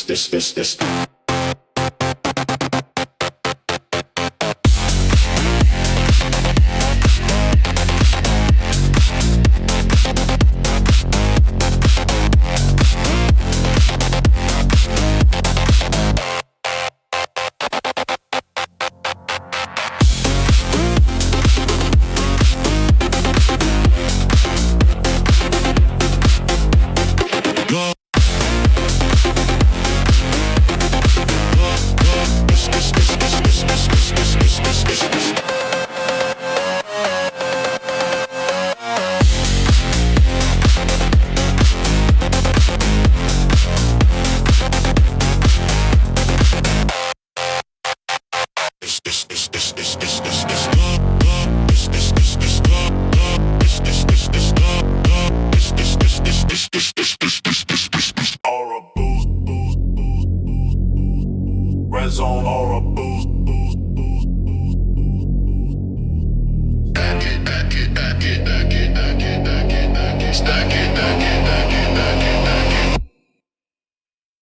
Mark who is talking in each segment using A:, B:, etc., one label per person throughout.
A: this.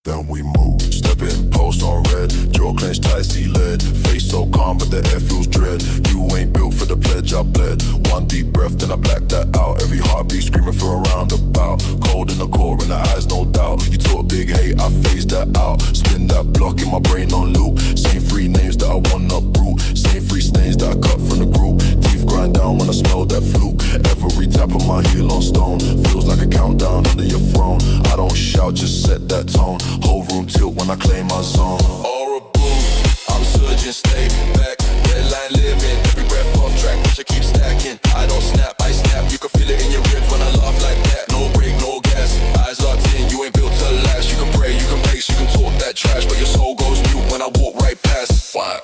B: Then we move, step in, post on red. Jaw clenched tight, see lead. Face so calm, but the air feels dread. You ain't built for the pledge, I bled. One deep breath, then I blacked that out. Every heartbeat screaming for a roundabout. Cold in the core, in the eyes, no doubt. You talk big hate, I phased that out. Spin that block in my brain on loop. Same three names that I wanna brew. Same three stains that I cut from the group. Teeth grind down when I smell that fluke. Every tap of my heel on stone feels like a countdown under your throne. I don't shout, just set that tone. Whole room tilt when I claim my zone. Aura boost, I'm surging, stay back. Red line living, every breath off track, pressure keep stacking. I don't snap, I snap, you can feel it in your ribs when I laugh like that. No break, no gas, eyes locked in, you ain't built to last. You can pray, you can pace, you can talk that trash, but your soul goes mute when I walk right past. Why?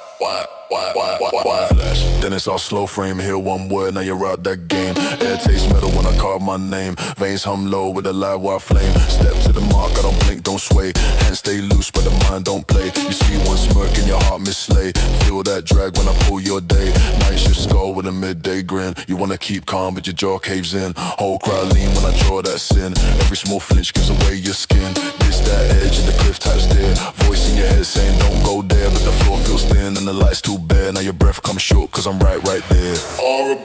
B: Flash. Then it's all slow frame, hear one word, now you're out that game. Air tastes metal when I carve my name. Veins hum low with a live wire flame. Step to the mark, I don't blink, don't sway. Hands stay loose, but the mind don't play. You see one smirk in your heart mislay. Feel that drag when I pull your day. Night shift skull with a midday grin. You wanna keep calm, but your jaw caves in. Whole crowd lean when I draw that sin. Every small flinch gives away your skin. This that edge and the cliff type stare. Voice in your head saying don't go there, but the floor feels thin and the lights too bare. Now your breath comes short, cause I'm right there. Aura,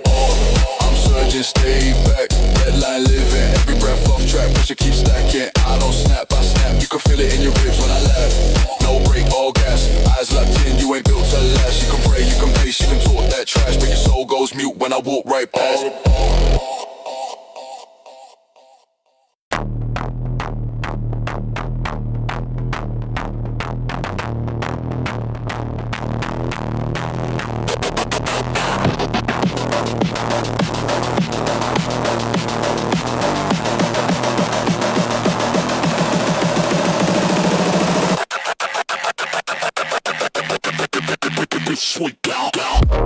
B: I'm surging, stay back. Red line living, every breath off track, pressure keep stacking. I don't snap, I snap, you can feel it in your ribs when I laugh. No break, all gas, eyes locked in, you ain't built to last. You can pray, you can pace, you can talk that trash, but your soul goes mute when I walk right past.
A: Sweet down. Down.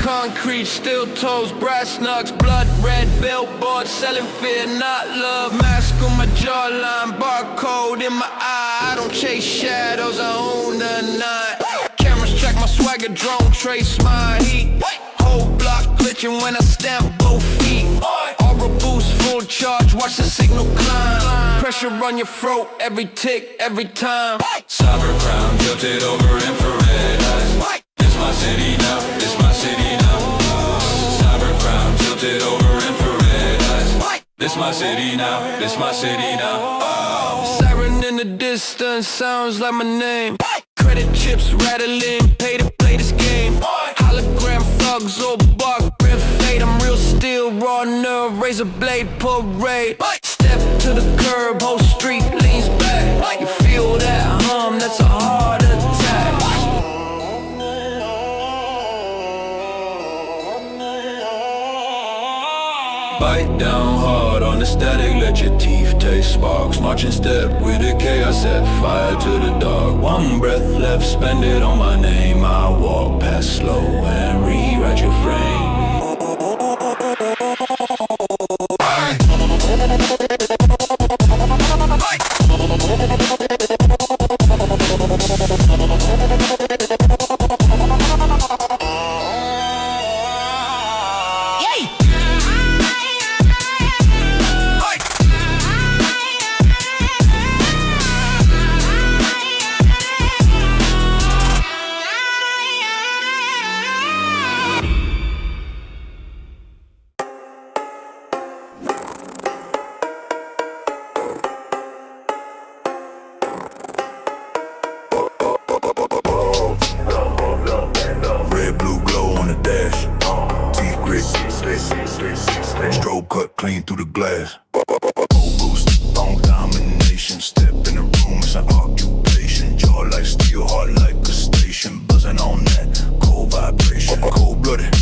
A: concrete, steel toes, brass knucks, blood red billboard, selling fear, not love. Mask on my jawline, barcode in my eye. I don't chase shadows, I own the night. Cameras track my swagger, drone trace my heat. Whole block glitching when I stamp both feet. Aura boost, full charge, watch the signal climb. Pressure on your throat, every tick, every time.
C: Cyber crown, tilted over infrared eyes. This my city now, this my city now. Cyber crown, tilted over infrared eyes. This my city now, this my city now.
A: Siren in the distance, sounds like my name. Credit chips rattling, pay to play this game. Hologram thugs, all bark, red fade. I'm real steel, raw nerve, razor blade parade. Step to the curb, whole street leans back. You feel that hum, that's a heart attack.
C: Bite down hard on the static, let your teeth taste sparks. Marching step with the chaos, set fire to the dark. One breath left, spend it on my name. I walk past slow and rewrite your frame.
B: Red, blue glow on the dash. Teeth grit. Strobe cut clean through the glass. Boost, phone domination. Step in the room, it's an occupation. Jaw like steel, heart like a station. Buzzing on that cold vibration. Cold blooded,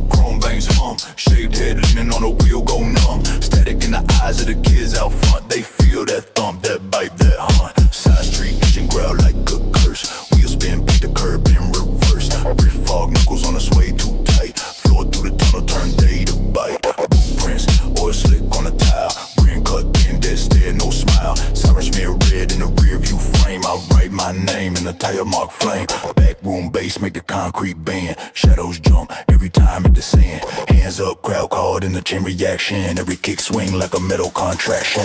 B: chrome veins hum. Shaved head leaning on the wheel, go numb. Static in the eyes of the kids out front. They feel that thump, that bite, that hunt. Side street engine growl like a curse. Wheel spin, beat the curb in reverse. Brick fog, knuckles on the sway too tight. Floor through the tunnel, turn day to bite. Blueprints, oil slick on the tile. Green cut, in dead stare, no smile. Siren smear red in the rear view frame. I write my name in the tire mark flame. Backroom bass, make the concrete bend. Shadows jump every time it descend. Hands up, crowd called in the chain reaction. Every kick swing like a metal contraction.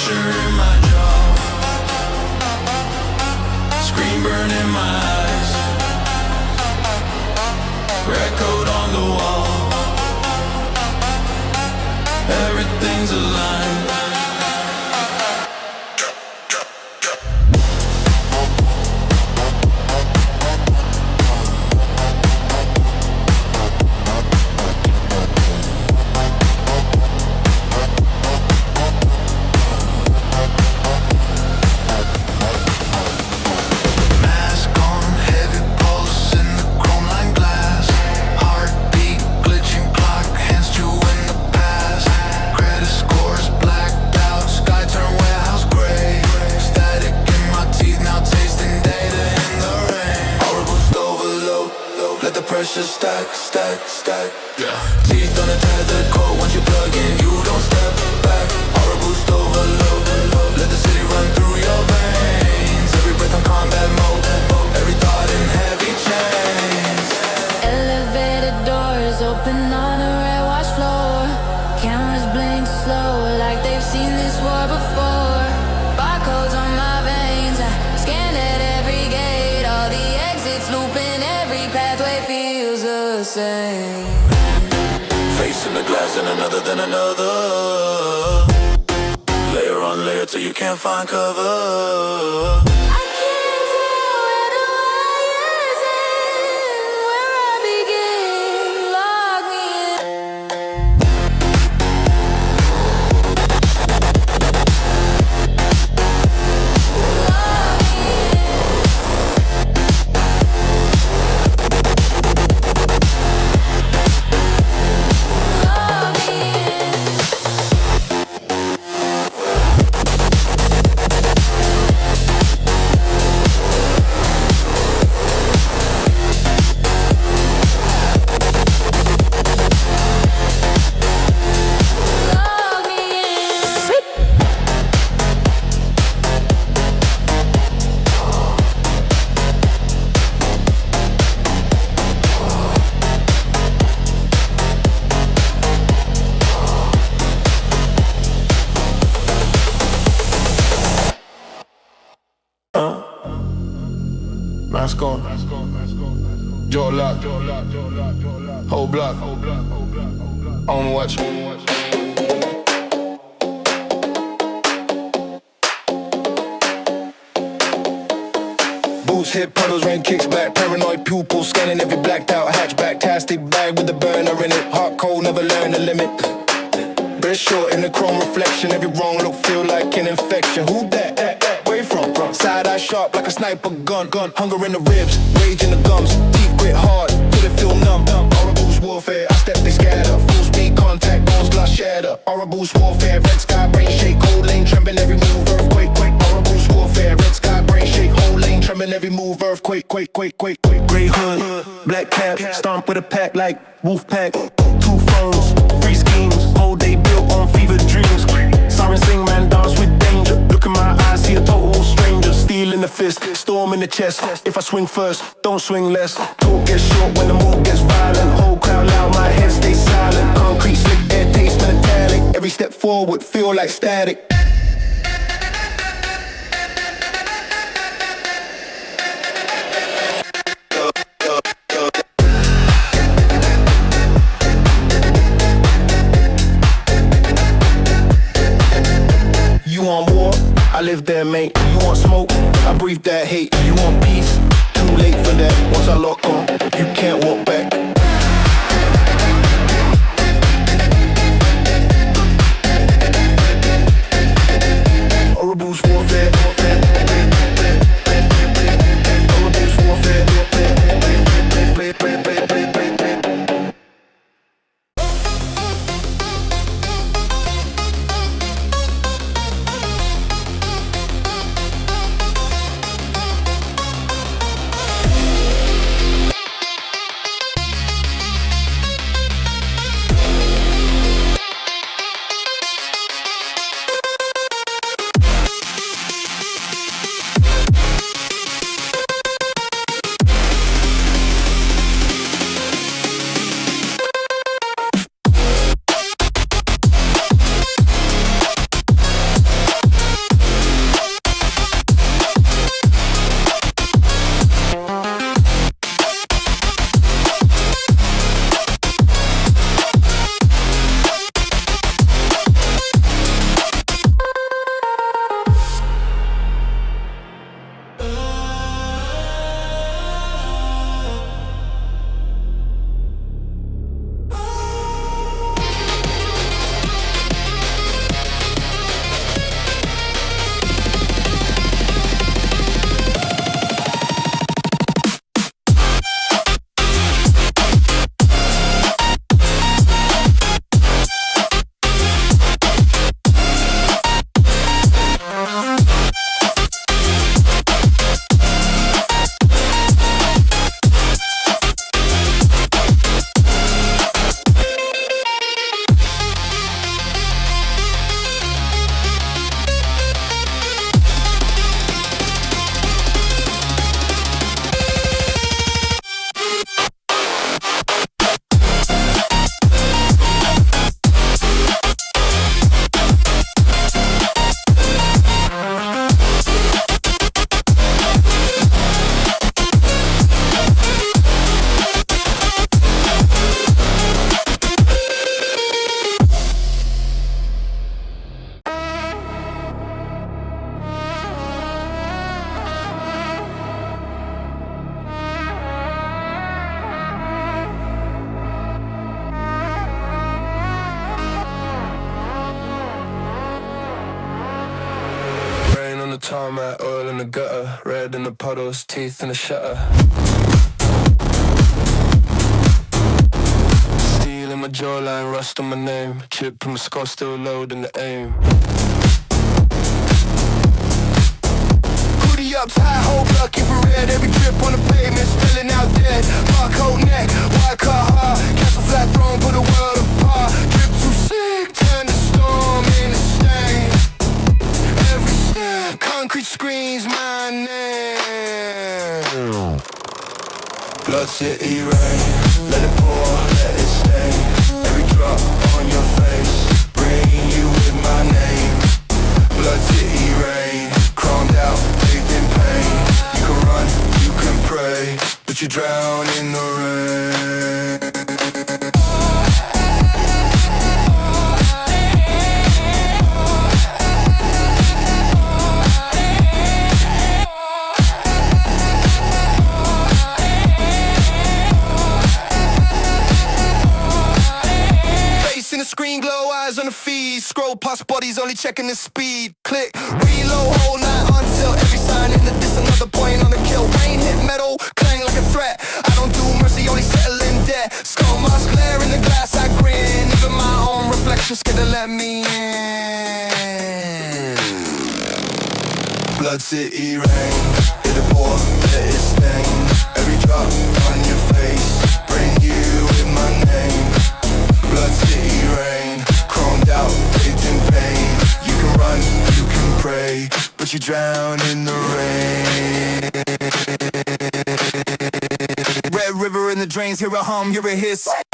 C: pressure in my jaw, screen burn in my eyes, red coat on the wall, everything's aligned. Stack, stack, stack. Yeah. Teeth on a tethered coat. Once you plug in, you don't step back. Aura boost overload. Let the city run through your veins. Every breath on combat mode. Every thought in heavy chains.
D: Elevator doors open on a red wash floor. Cameras blink slow like they've seen this war before. Barcodes on my veins. I scan at every gate. All the exits looping every pathway feels the same.
C: Facing the glass and another then another. Layer on layer till you can't find cover.
D: I can't tell where the wires end, where I begin. Lock me in. Lock me
C: Mask on, jaw lock, whole block, on watch. Boots hit puddles, rain kicks back, paranoid pupils scanning every blacked out hatchback, tastic bag with a burner in it, hot cold, never learn the limit. Breast short in the chrome reflection, every wrong look feel like an infection. Who that? Where you from? Side eye sharp like a sniper gun. Hunger in the ribs, rage in the gums. Teeth grit hard, till it feel numb. Horrible's warfare, I step, they scatter. Full speed contact, bones glass shatter. Horrible's warfare, red sky, brain shake. Whole lane trembling, every move, earthquake, quake. Horrible's warfare, red sky, brain shake. Whole lane trembling, every move, earthquake, quake, quake, quake, quake. Grey hood, black cap, stomp with a pack like wolf pack. 2 phones, 3 schemes, whole day built on fever dreams. Siren sing, man, dance with danger. Look in my eyes, see a total stranger. Steel in the fist, storm in the chest. If I swing first, don't swing less. Talk gets short when the mood gets violent. Whole crowd loud, my head stays silent. Concrete, slick, air taste, metallic. Every step forward, feel like static. You want war? I live there, mate. You want smoke? I breathe that hate. You want peace? Too late for that. Once I lock on, you can't walk back. Horrible's warfare. Horrible's warfare.
A: Tarmac, oil in the gutter, red in the puddles, teeth in the shutter. Steel in my jawline, rust on my name. Chip from my skull, still loading the aim. Hoodie up, tie, whole block infrared. Every drip on the pavement, spilling out dead. Barcode neck, white car hard. Castle flat throne, put the world apart. Drip too sick, turn the storm into stain. Every step, concrete screams my name. Blood City rain, let it pour, let it stain. Every drop on your face, bring you with my name. Blood City rain, chromed out, bathed in pain. You can run, you can pray, but you drown in the rain. Screen glow, eyes on the feed. Scroll past bodies, only checking the speed. Click, reload, whole night until every sign in the diss, another point on the kill. Rain hit metal, clang like a threat. I don't do mercy, only settle in debt. Skull mask glare in the glass, I grin. Even my own reflection scared to let me in. Blood City rain, hit the pour, let it stain. Every drop on your face, bring you in my name. Blood City rain, chromed out, bathed in pain. You can run, you can pray, but you drown in the rain. Red river in the drains, hear a hum, hear a hiss. Hear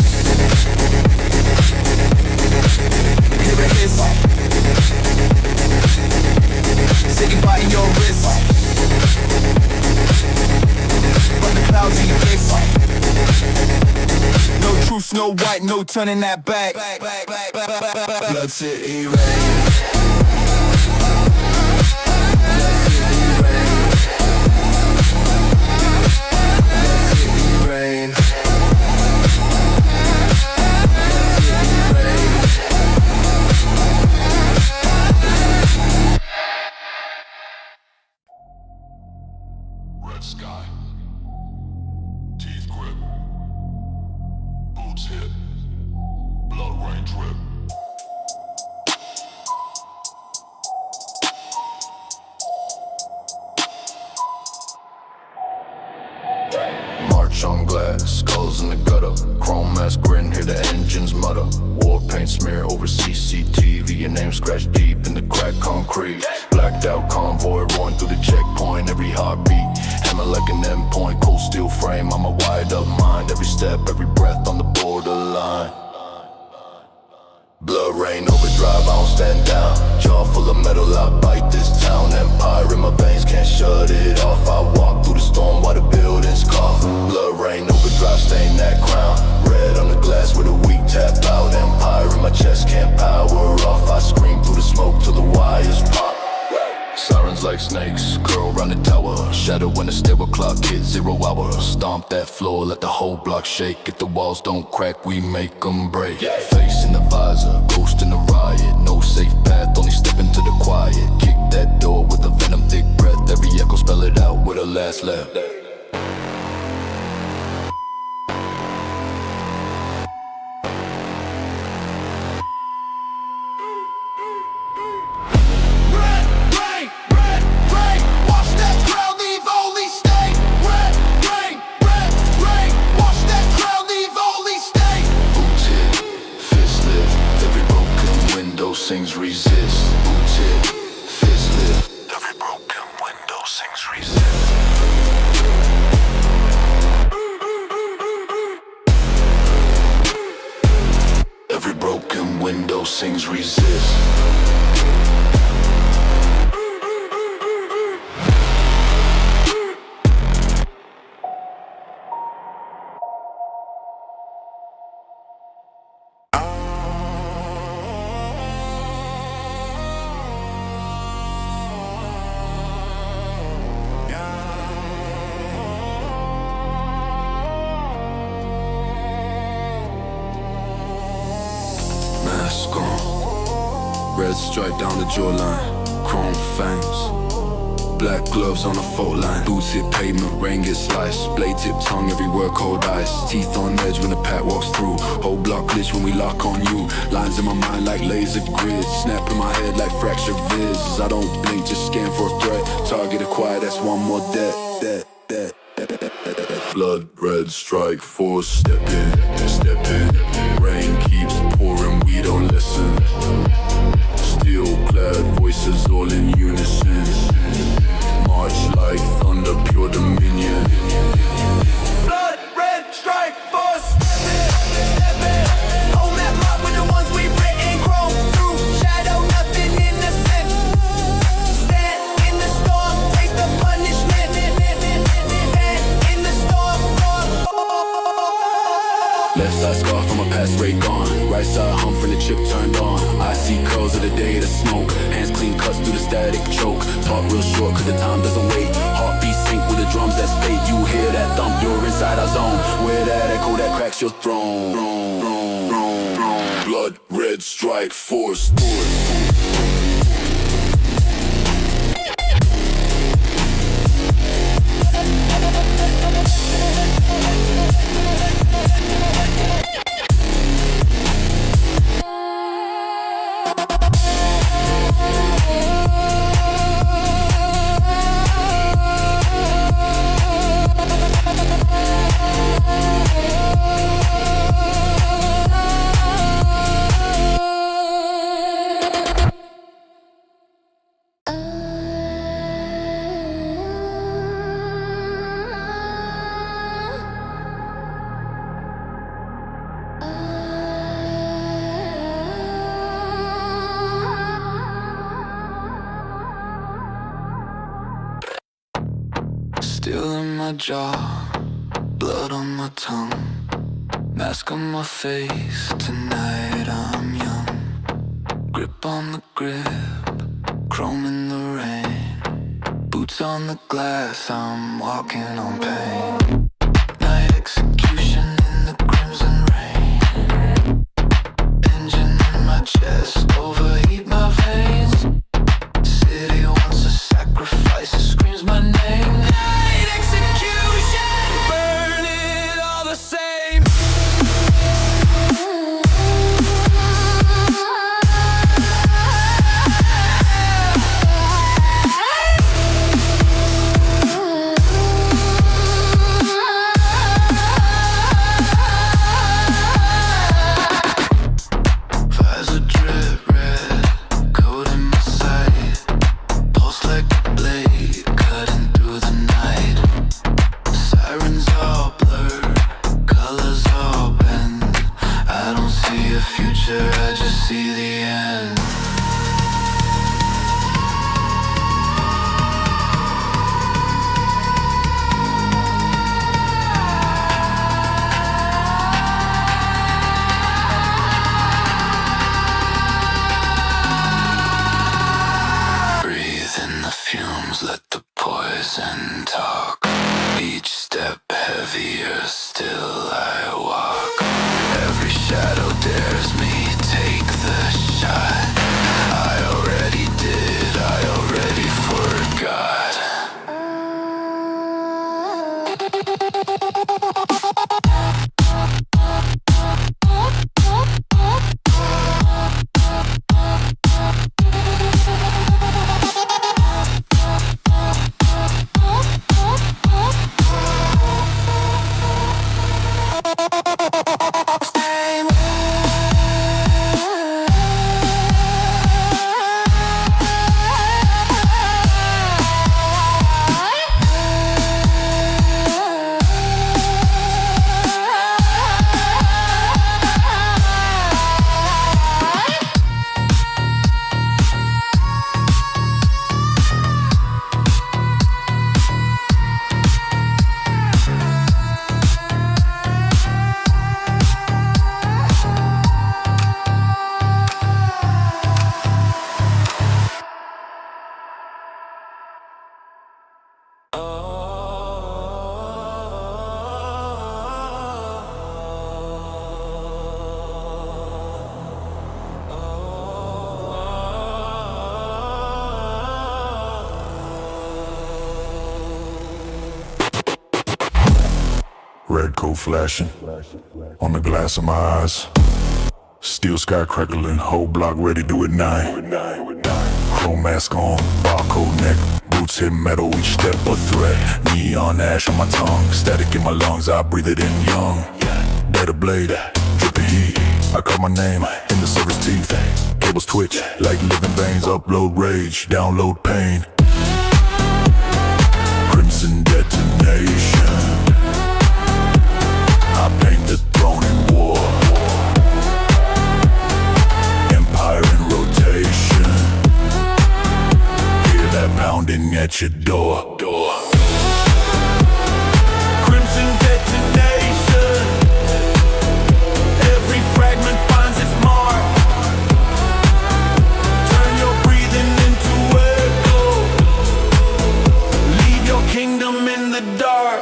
A: a hiss. City biting your wrist. From the clouds in your face. No truce, no white, no turning that back. Blood City rain.
B: Red sky, teeth grip, boots hit, blood rain drip. March on glass, skulls in the gutter. Chrome mask grin, hear the engines mutter. War paint smear over CCTV. Your name scratched deep in the cracked concrete. Blacked out convoy roaring through the checkpoint. Every heartbeat, hammer like an endpoint. Cold steel frame, I'm a wired up mind. Every step, every breath on the borderline. Blood-Rain Overdrive, I don't stand down. Jaw full of metal, I bite this town. Empire in my veins, can't shut it off. I walk through the storm while the buildings cough. Blood-Rain Overdrive, stain that crown. Red on the glass with a weak tap out. Empire in my chest, can't power off. I scream through the smoke till the wires pop. Sirens like snakes, curl round the tower. Shadow when the stairwell clock hit 0 hour. Stomp that floor, let the whole block shake. If the walls don't crack, we make them break. Face in the visor, ghost in the riot. No safe path, only step into the quiet. Kick that door with a venom thick breath. Every echo spell it out with a last laugh. Sings resist, boots hit, fist lift. Every broken window sings resist. Every broken window sings resist.
C: Red stripe down the jawline, chrome fangs. black gloves on a fault line. Boots hit pavement, rain gets sliced. Blade tip tongue, every word cold ice. Teeth on edge when the pack walks through. Whole block glitch when we lock on you. Lines in my mind like laser grids. Snap in my head like fractured viz. I don't blink, just scan for a threat. Target acquired, that's one more debt. Blood red strike force, step in, step in. Rain keeps pouring, we don't listen. Steel clad voices all in unison. March like thunder, pure dominion.
A: Blood red strike force, step in. Home that mark with the ones we written, chrome through shadow, nothing innocent. Stand in the storm, taste the punishment. Stand in the storm.
C: Left side scar from a past ray gone. Right side hum from the chip turned on. I see curls of the day of the smoke. Hands clean cuts through the static choke. Talk real short cause the time doesn't wait. Heartbeat sync with the drums, that's fate. You hear that thump, you're inside our zone. Where that echo that cracks your throne. Blood red strike force. Steel in my jaw, blood on my tongue. Mask on my face, tonight I'm young. Grip on the grip, chrome in the rain. Boots on the glass, I'm walking on pain. Night execution in the crimson rain. Engine in my chest, overheat my veins. City wants a sacrifice, it screams my name.
A: Night execution, burn it all the same.
C: Visor drip red, coat in my sight. Pulse like a blade, cutting through the night. Sirens all blurred, colors all bend. I don't see a future, I just see the end. Breathe in the fumes, let the poison talk. Each step heavier, still I walk. Every shadow dares me, take the shot. I already did, I already forgot.
B: red coat flashing on the glass of my eyes. Steel sky crackling, whole block ready to ignite. Chrome mask on, barcode neck, boots hit metal, each step a threat. Neon ash on my tongue, static in my lungs, I breathe it in young. Better blade, dripping heat, I call my name in the server's teeth. Cables twitch like living veins, upload rage, download pain. Crimson Detonation, I paint the throne in war. Empire in rotation, hear that pounding at your door.
C: Crimson Detonation, every fragment finds its mark. Turn your breathing into echo, leave your kingdom in the dark.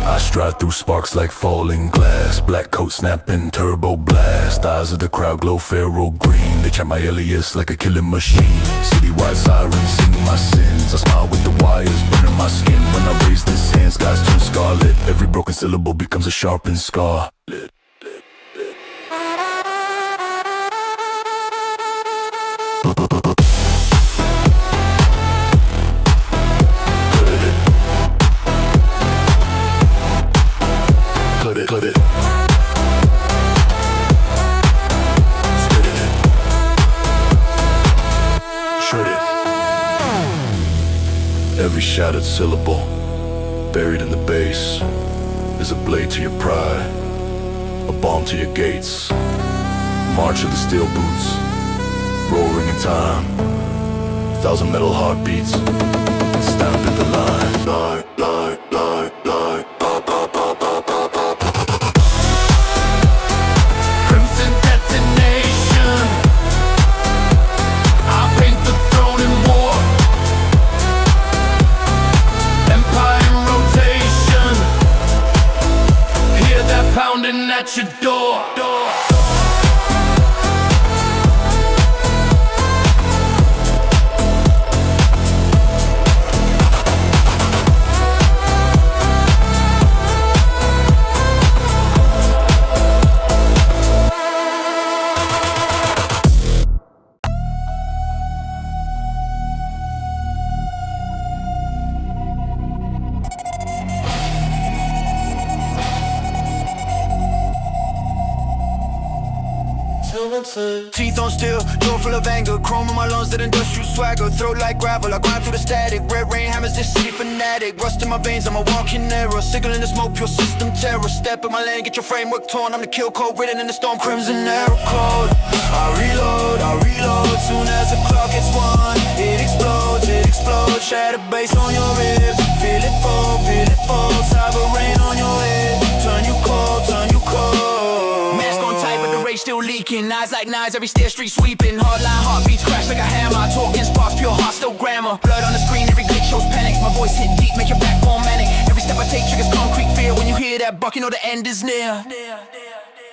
B: I stride through sparks like falling glass, black coat snapping, turbo blast. Eyes of the crowd glow pharaoh green, they chant my alias like a killing machine. Citywide sirens singing my sins, I smile with the wires burning my skin. When I raise this hand, skies turn scarlet, every broken syllable becomes a sharpened scar. Cut it. Spit it. Shred it. Every shattered syllable buried in the bass is a blade to your pride, a bomb to your gates. March of the steel boots, roaring in time. 1,000 metal heartbeats, stamp at the line. Lie.
C: Crimson Detonation, I paint the throne in war. Empire in rotation, hear that pounding at your door.
A: Teeth on steel, jaw full of anger. Chrome in my lungs, that industrial swagger. Throat like gravel, I grind through the static. Red rain hammers, this city fanatic. Rust in my veins, I'm a walking error. Signal in the smoke, pure system terror. Step in my lane, get your framework torn. I'm the kill code, written in the storm. Crimson arrow code. I reload. Soon as the clock hits 1, it explodes. Shatter bass on your ribs. Feel it fall. Cyber rain on your head. Turn you cold. Mask on tight, but the rage still leaking. Eyes like knives, every stair street sweeping. Hardline heartbeats crash like a hammer. I talk in sparks, pure hostile grammar. Blood on the screen, every glitch shows panic. My voice hit deep, make your backbone manic. Every step I take triggers concrete fear. When you hear that buck, you know the end is near.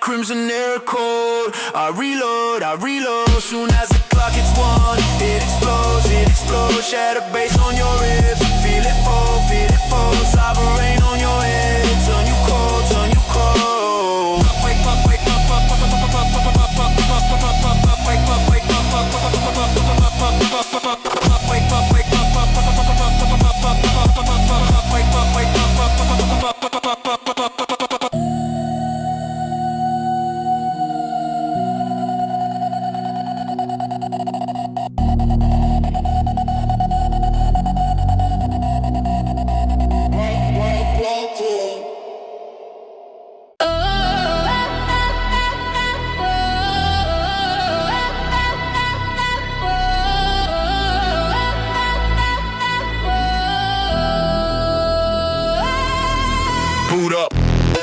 A: Crimson air code, I reload. Soon as the clock hits 1, it explodes. Shatter bass on your ribs. Feel it fall. Cyber rain on your head. Turn you cold.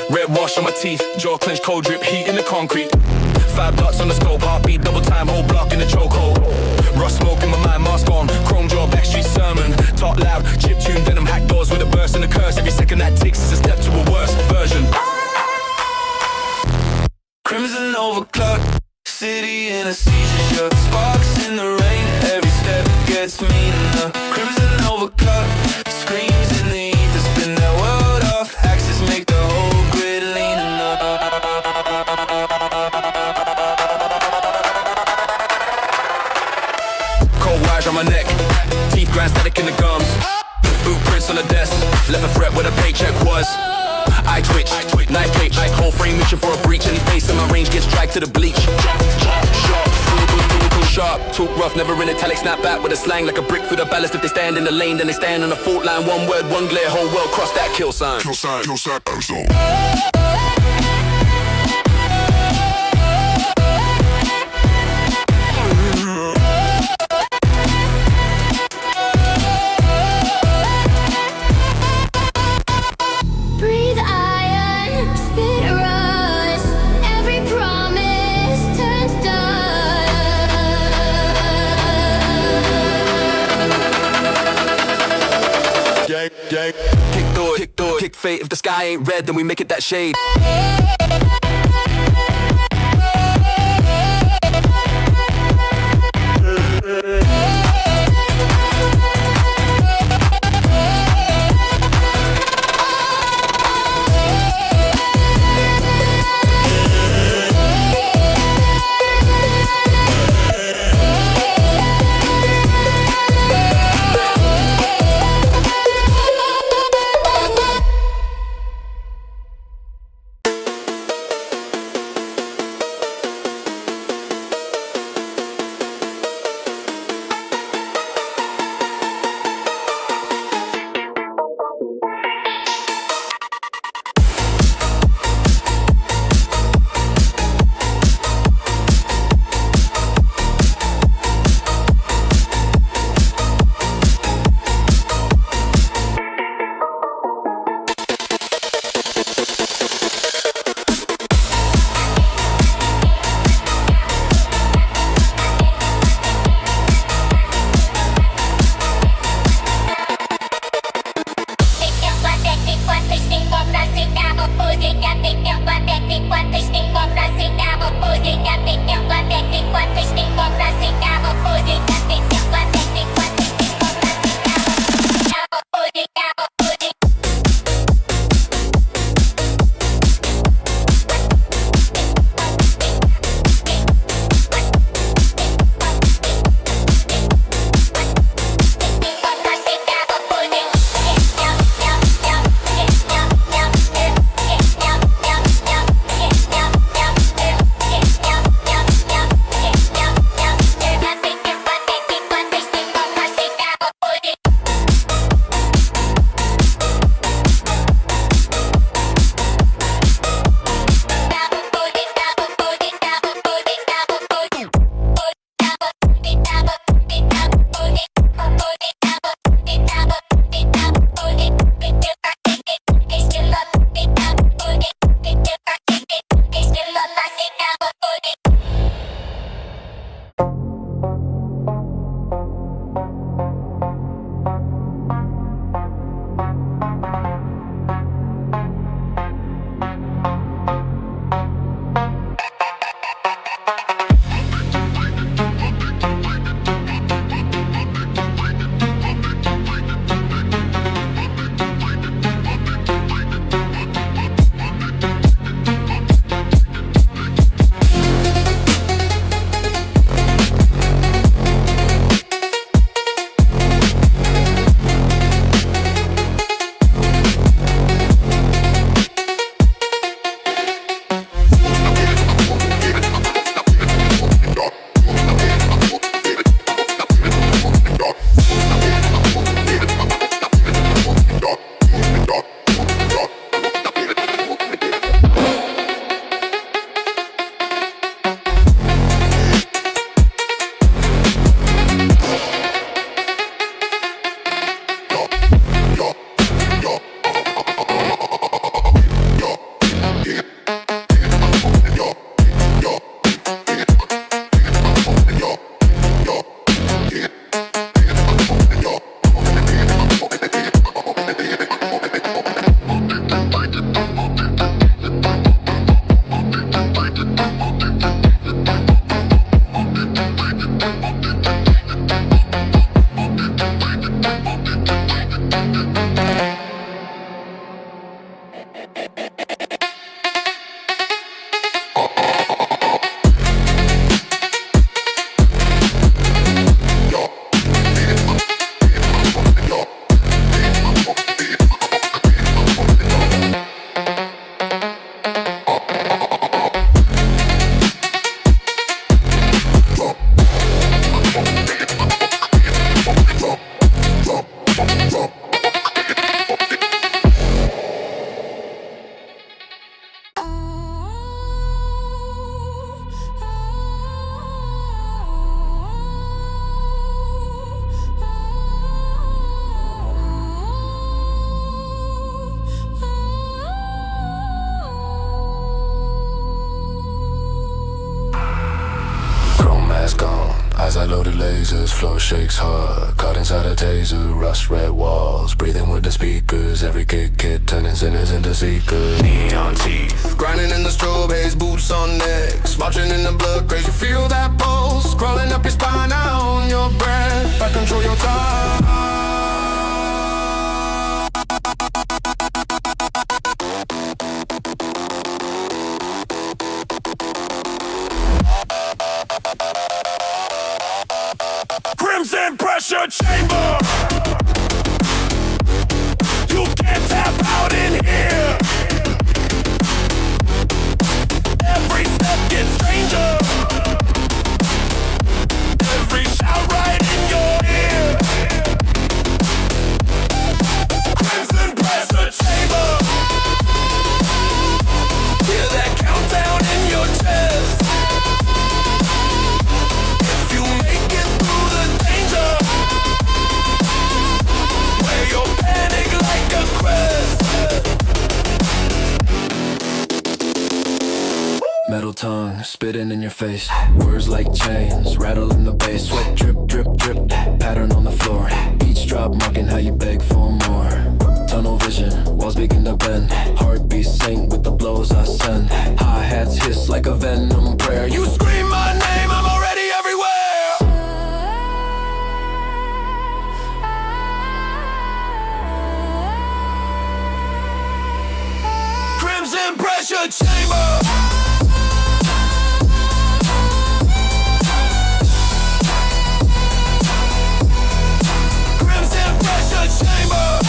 C: Red wash on my teeth, jaw clenched, cold drip, heat in the concrete. 5 dots on the scope, heartbeat, double time, whole block in the chokehold. Rust smoke in my mind, mask on, chrome jaw, backstreet sermon. Talk loud, chip tune, venom, hack doors with a burst and a curse. Every second that ticks is a step to a worse version.
A: Crimson Overclock, city in a seizure. Sparks in the rain, every step gets meaner. Crimson Overclock, screams in the ether, spin that world off. Axes make the whole grid
C: in the gums. Boot prints on the desk, left a threat where the paycheck was. I twitch, knife twitch, whole frame reaching for a breach. Any face in my range gets dragged to the bleach. Sharp, talk rough, never in italic, snap back with a slang like a brick through the ballast. If they stand in the lane, then they stand on the fault line. One word, one glare, whole world cross that kill sign.
B: Kill sign, Arizona.
C: Kick door, kick fate. If the sky ain't red, then we make it that shade.
B: As I load the lasers, flow shakes hard. Caught inside a taser, rust red walls. Breathing with the speakers, every kick hit, turning sinners into seekers. Neon teeth, grinding in the strobe haze, boots on necks. Marching in the blood, crazy, feel that pulse. Crawling up your spine, I own your breath. I control your time. Crimson pressure chamber. You can't tap out in here. Every step gets stranger. Every shout right in your ear. Crimson pressure chamber. Hear that countdown in your chest. If you make it through the danger, wear your panic like a crest. Metal tongue, spitting in your face. Words like chains, rattle in the bass. Sweat drip, drip, drip, pattern on the floor. Each drop marking how you beg for more. Tunnel vision, walls begin to bend. Heartbeats sync with the blows I send. Hi-hats hiss like a venom prayer. You scream my name, I'm already everywhere. Crimson pressure chamber. Chamber.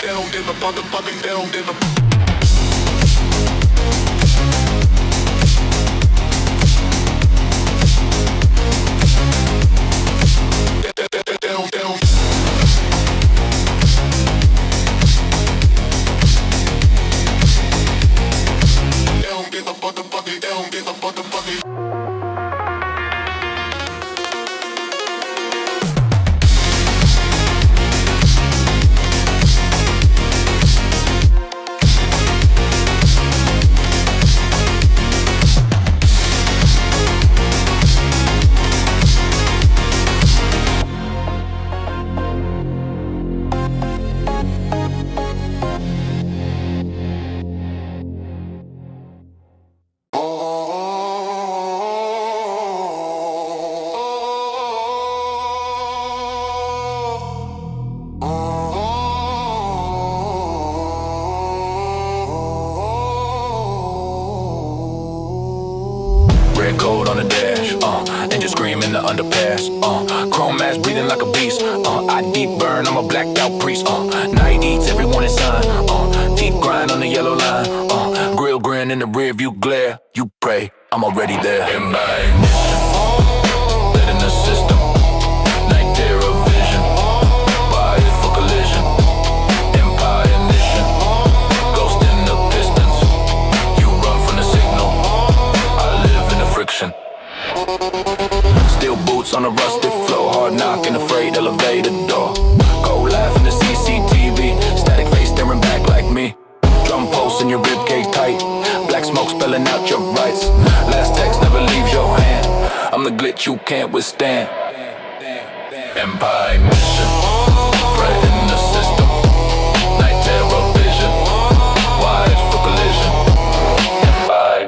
B: Down in the motherfucking down in the red coat on the dash, engine scream in the underpass, chrome mask breathing like a beast, I deep burn, I'm a blacked out priest,
C: Night eats every morning sun. Teeth grind on the yellow line. Grill grin in the rear view glare. You pray, I'm already there. In my ignition, lit in the system. Night terror vision. Wired for collision. Empire ignition. Ghost in the pistons. You run from the signal. I live in the friction. Steel boots on a rusted floor. Hard knocking the freight elevator door. Go laugh in the CCTV. Static face staring back like me. Drum pulse in your ribcage tight. Black smoke spelling out your rights. Last text never leaves your hand. I'm the glitch you can't withstand. Empire mission. Right in the system. Night terror vision. Wired for collision. Empire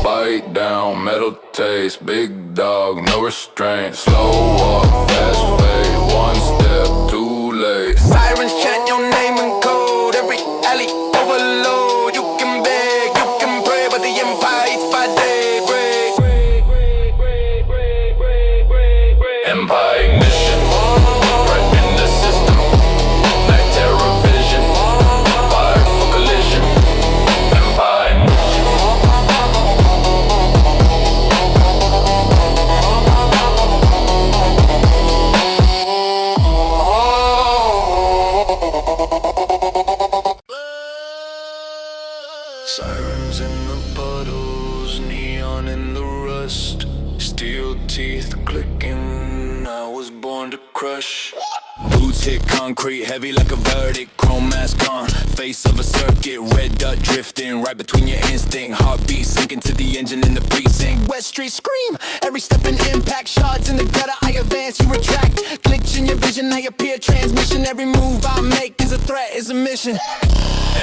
C: bite down, metal taste, big dog, no restraint. Slow walk, fast fade, one step too late.
A: Sirens chant your name in code. Every alley overload. You can beg, you can pray, but the empire eats by daybreak.
C: Empire ignition, right in the system. Night terror vision, wired for collision. Empire ignition. Sirens in the puddles, neon in the rust. Steel teeth clicking, I was born to crush. Boots hit concrete, heavy like a verdict. Chrome mask on, face of a circuit. Red dot drifting, right between your instinct. Heartbeat sinking to the engine in the precinct. West Street scream, every step an impact. Shards in the gutter, I advance, you retract. Glitch in your vision, I appear transmission. Every move I make is a threat, is a mission.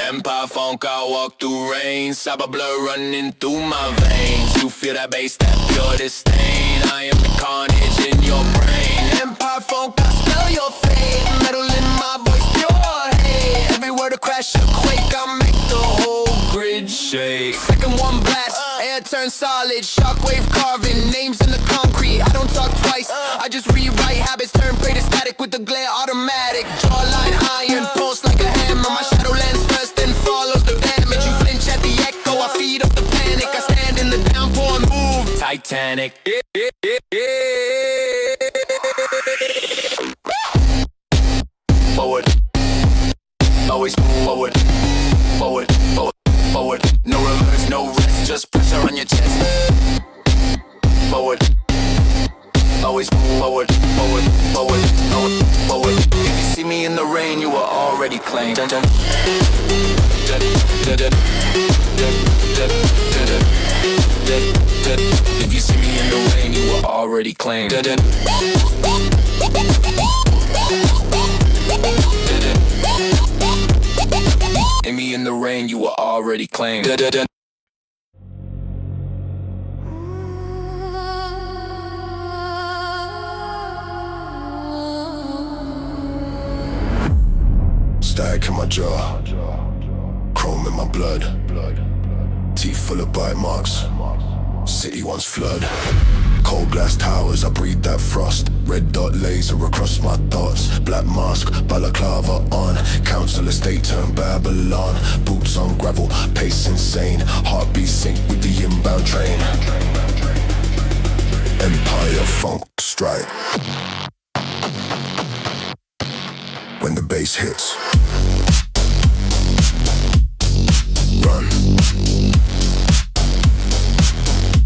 C: Empire Phonk, I walk through rain. Cyber blood running through my veins. You feel that bass, that pure disdain. I am the carnage in your brain. Empire Phonk, I spell your fate. Metal in my voice, pure hate. Every word a crash, a quake. I make the whole grid shake. Second one blast, air turns solid. Shockwave carving, names in the concrete. I don't talk twice, I just rewrite habits. Turn prey to static with the glare automatic. Jawline iron, pulse like a hammer. My shadow lands first, then follows the damage. You flinch at the echo, I feed up the panic. I stand in the downpour and move Titanic. Forward, always move forward. Forward, forward, forward. No reverse, no rest, just pressure on your chest. Forward, always move forward, forward, forward, forward, forward. If you see me in the rain, you are already claimed. Dun, dun. Dun, dun, dun, dun, dun, dun, dun. If you see me in the rain, you are already claimed. Dun, dun. See me in the rain, you are already claimed. Dun, dun, dun.
B: Static in my jaw, chrome in my blood, teeth full of bite marks, city wants flood. Cold glass towers, I breathe that frost. Red dot laser across my thoughts. Black mask, balaclava on. Council estate turned Babylon. Boots on gravel, pace insane. Heartbeat sync with the inbound train. Empire Phonk strike. When the bass hits, run.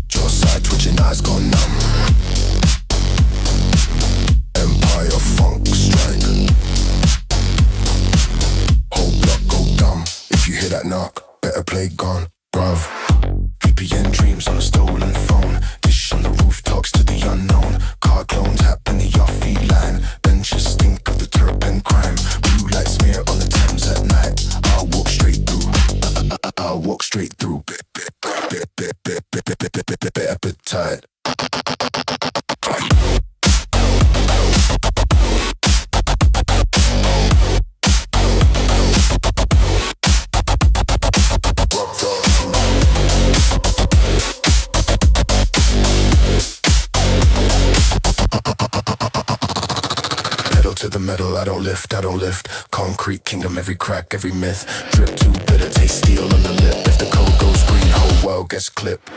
B: Jaw side twitching, eyes gone numb. Empire Phonk strike. Whole block go dumb. If you hear that knock, better play gone, bruv. VPN dreams on a stolen phone. Dish on the roof talks to the unknown. Car clones happen in your feet line. Benches stink of the turpentine crime. Blue light smear on the Thames at night. I'll walk straight through. I'll walk straight through. Appetite. to the metal, I don't lift, I don't lift. Concrete kingdom, every crack, every myth. Drip too bitter, taste steel on the lip. If the code goes green, whole world gets clipped.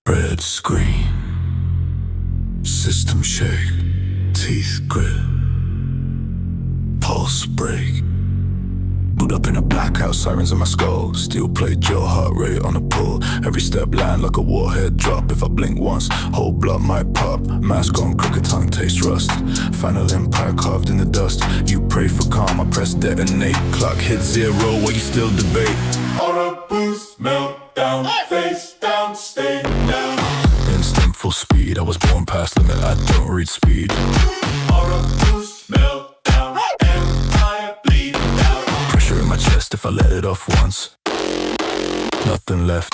B: Red screen, system shake, teeth grit, pulse break. Boot up in a blackout, sirens in my skull. Steel plate, jaw, heart rate on the pull. Every step land like a warhead drop. If I blink once, whole blood might pop. Mask on, crooked tongue, taste rust. Final empire carved in the dust. You pray for calm, I press detonate. Clock hit zero, while you still debate.
C: Aura boost, meltdown, face down, stay down.
B: Instant full speed, I was born past limit, I don't read speed.
C: Aura boost, meltdown, empire bleed out.
B: Pressure in my chest if I let it off once. Nothing left.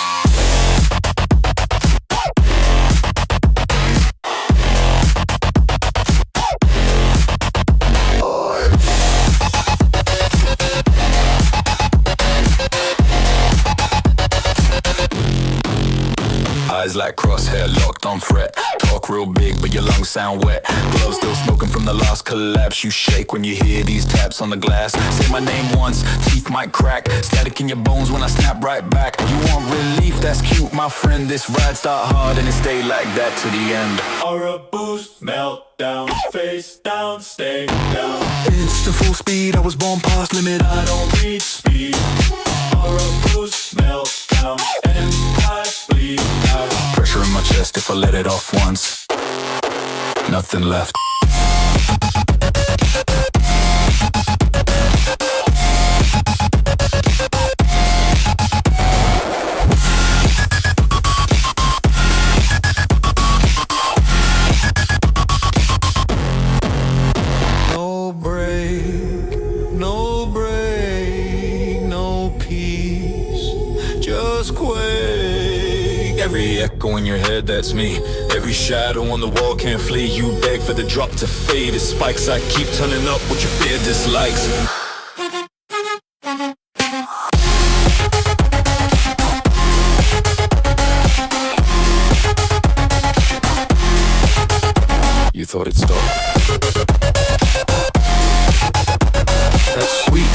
C: Eyes like crosshair, locked on threat. Talk real big, but your lungs sound wet. Gloves still smoking from the last collapse. You shake when you hear these taps on the glass. Say my name once, teeth might crack. Static in your bones when I snap right back. You want relief? That's cute, my friend. This ride start hard and it stay like that to the end.
E: Aura boost, meltdown, face down, stay down.
B: It's the full speed, I was born past limit, I don't
E: Read speed. Aura boost, meltdown, empire bleed out.
B: pressure in my chest if I let it off once. Nothing left.
A: No break, no break, no peace, just quake.
C: Every echo in your head, that's me. Every shadow on the wall can't flee. You beg for the drop to fade. It spikes, I keep turning up what your fear dislikes. You thought it'd stop. That's sweet.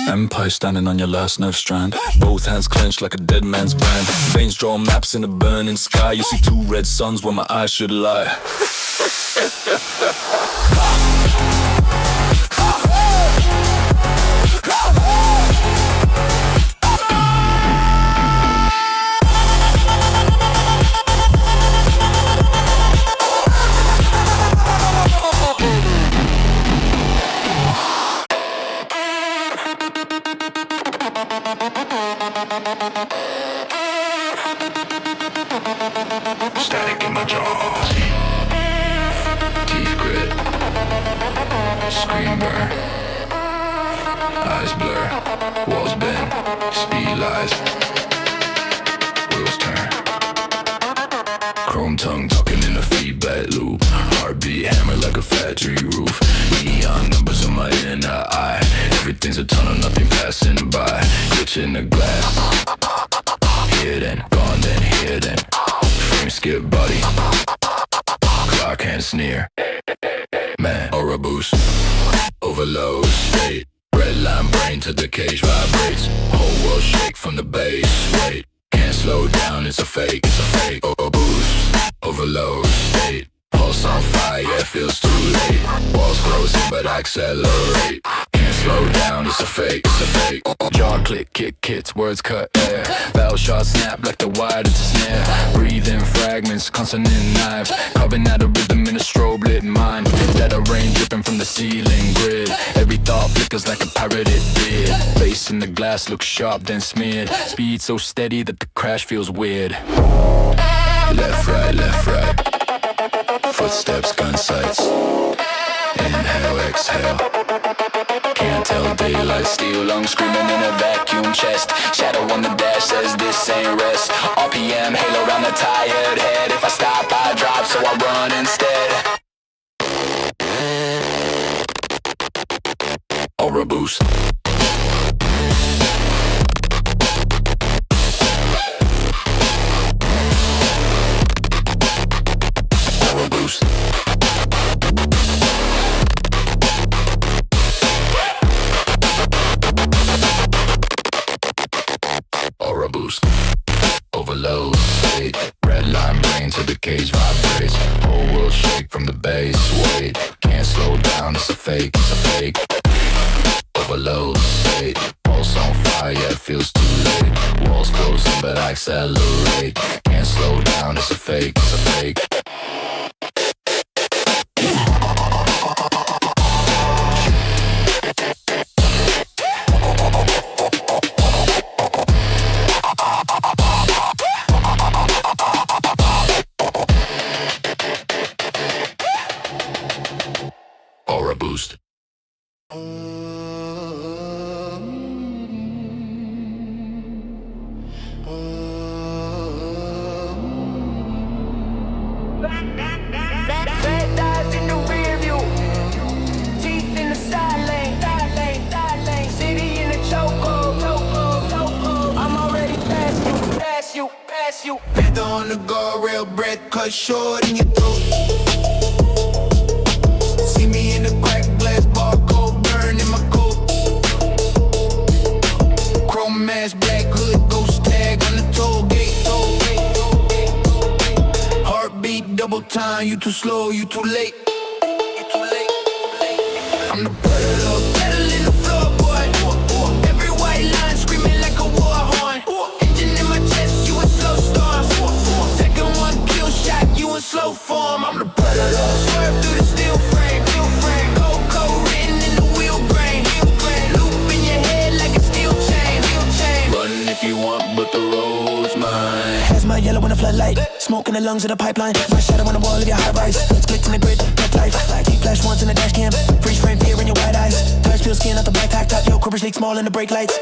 C: Empire standing on your last nerve strand. Both hands clenched like a dead man's brand. Veins draw maps in a burning sky. You see two red suns where my eyes should lie.
B: Static in my jaws. Teeth grit. Screen burn. Eyes blur. Walls bend. Speed lies. Wheels turn. Chrome tongue talking in a feedback loop. Heartbeat hammer like a factory roof. Neon numbers in my inner eye. Everything's a tunnel, nothing passing by. Glitch in the glass. Hidden, gone then hidden. Frame skip body. Clock hand sneer. Man, aura boost. Overload state. Red line brain to the cage vibrates. Whole world shake from the base. Wait, can't slow down, it's a fake, it's a fake. Aura boost. Overload state. Pulse on fire, it feels too late. Walls closing but I accelerate. Can't
C: slow down, it's a fake, it's a fake. Jaw click, kick hits, words cut air. Bell shot snap like the wire to the snare. Breathe in fragments, consonant knives. Carving out a rhythm in a strobe lit mind. That rain dripping from the ceiling grid. Every thought flickers like a parroted beard. Face in the glass looks sharp then smeared. Speed so steady that the crash feels weird. Left, right, left, right. Footsteps, gun sights. Inhale, exhale. Can't tell daylight. Steel lungs screaming in a vacuum chest. Shadow on the dash says this ain't rest. RPM, halo around the tired head. If I stop, I drop, so I run instead. Aura boost. Aura boost. Aura boost. Overload. State. Red line brain to the cage vibrates. Whole world shake from the bass. Wait. Can't slow down. It's a fake. It's a fake. Overload. State. Pulse on fire. It feels too late. Walls closing but I accelerate. Can't slow down. It's a fake. It's a fake. Aura boost.
A: Red eyes in the rear view, teeth in the side lane, city in the chokehold. I'm already past you. Feather on the guardrail, breath cut short in your throat. See me in the crack glass, barcode burn in my coat. Chrome mask, black hood, ghost tag on the toll gate. Heartbeat, double time, you too slow, you too late. I'm the predator, pedal the floorboard. Every white line screaming like a war horn. Engine in my chest, you a slow storm. Second one kill shot, you in slow form. I'm the predator, swerve through the steel frame. Cold written in the wheel grain. Loop in your head like a steel chain.
C: Run if you want, but the road's mine.
F: Has my yellow in a floodlight. Smoke in the lungs of the pipeline. My shadow on the wall of your high rise. Split in the grid, death life. Deep flash once in the dash cam. Freeze frame fear in your white eyes. Touch peel skin out the black pack top. Yo, Cobras leak small in the brake lights.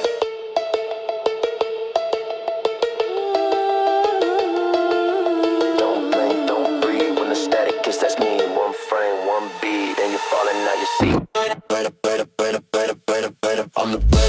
C: Don't blink, don't breathe. When the static hits, that's me. One frame, one beat, and you're falling out your seat. Better. I'm the better.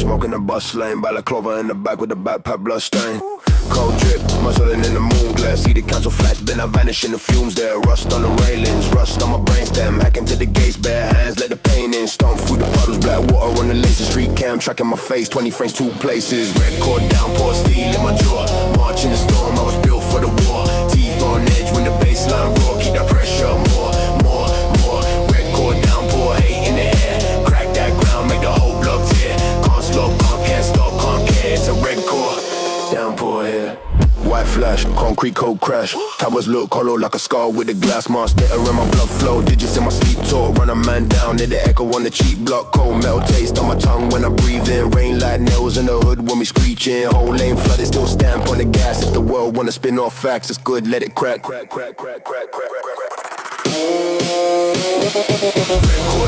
B: Smoking a bus lane, balaclava in the back with the backpack blood stain. Cold drip, muzzling in the moon glass. See the council flats, then I vanish in the fumes there. Rust on the railings, rust on my brainstem. Hacking to the gates, bare hands, let the pain in. Stomp through the puddles, black water on the laces. Street cam, tracking my face, 20 frames, 2 places. Red-Core Downpour, steel in my jaw. March in the storm, I was built for the war. Teeth on edge when the baseline roar. Keep that pressure, more. Red-Core Downpour, hate in the air. Crack that ground, make the whole block tear. Can't slow, can't stop, can't care. It's a Red-Core Downpour here. White flash, concrete cold crash. Towers look hollow like a skull with a glass mask. Better in my blood flow, digits in my sleep talk. Run a man down, near the echo on the cheap block. Cold metal taste on my tongue when I breathe in. Rain like nails in the hood when we screeching. Whole lane flooded, still stamp on the gas. If the world wanna spin off facts, it's good, let it crack. Red-Core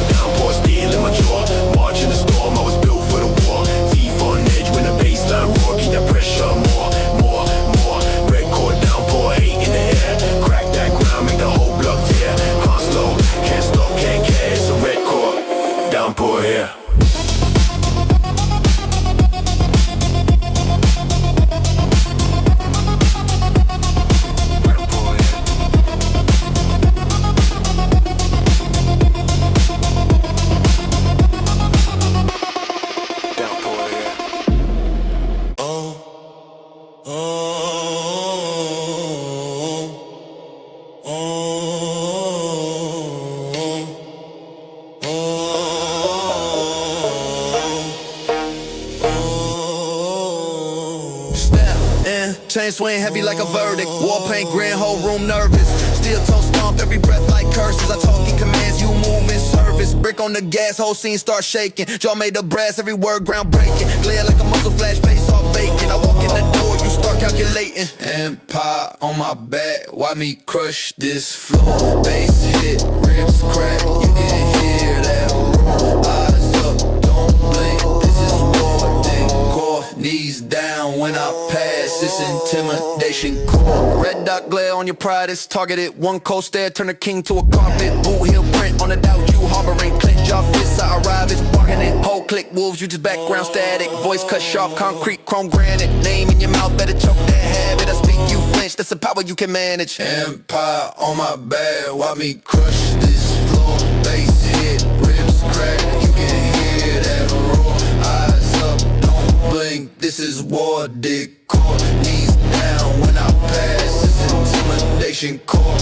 B: Downpour, steel in my jaw. March in the storm, I was built for the war. Teeth on edge when the baseline roar. Keep that pressure, more. Red-Core Downpour, hate in the air. Crack that ground, make the whole block tear. Can't slow, can't stop, can't care. It's a Red-Core Downpour here.
A: Chain swing heavy like a verdict. War paint, grand, whole room nervous. Steel toe stomp, every breath like curses. I talk in commands, you move in service. Brick on the gas, whole scene start shaking. Jaw made of brass, every word groundbreaking. Glare like a muzzle flash, face all vacant. I walk in the door, you start calculating. Empire on my back, why me crush this floor? Bass hit, ribs crack, you can hear that roar. Eyes up, don't blink, this is war. Core, knees down when I pass, it's intimidation core. Red dot glare on your pride, it's targeted. One cold stare, turn a king to a carpet. Boot heel print on the doubt you harboring. Clench your fists, I arrive, it's bargaining. Whole click wolves, you just background static. Voice cut sharp, concrete, chrome granite. Name in your mouth, better choke that habit. I speak, you flinch, that's the power you can manage. Empire on my back, why me crush this floor? Bass hit, ribs crack, you can hear that roar. Eyes up, don't blink, this is war decor. Knees down when I pass, it's intimidation core.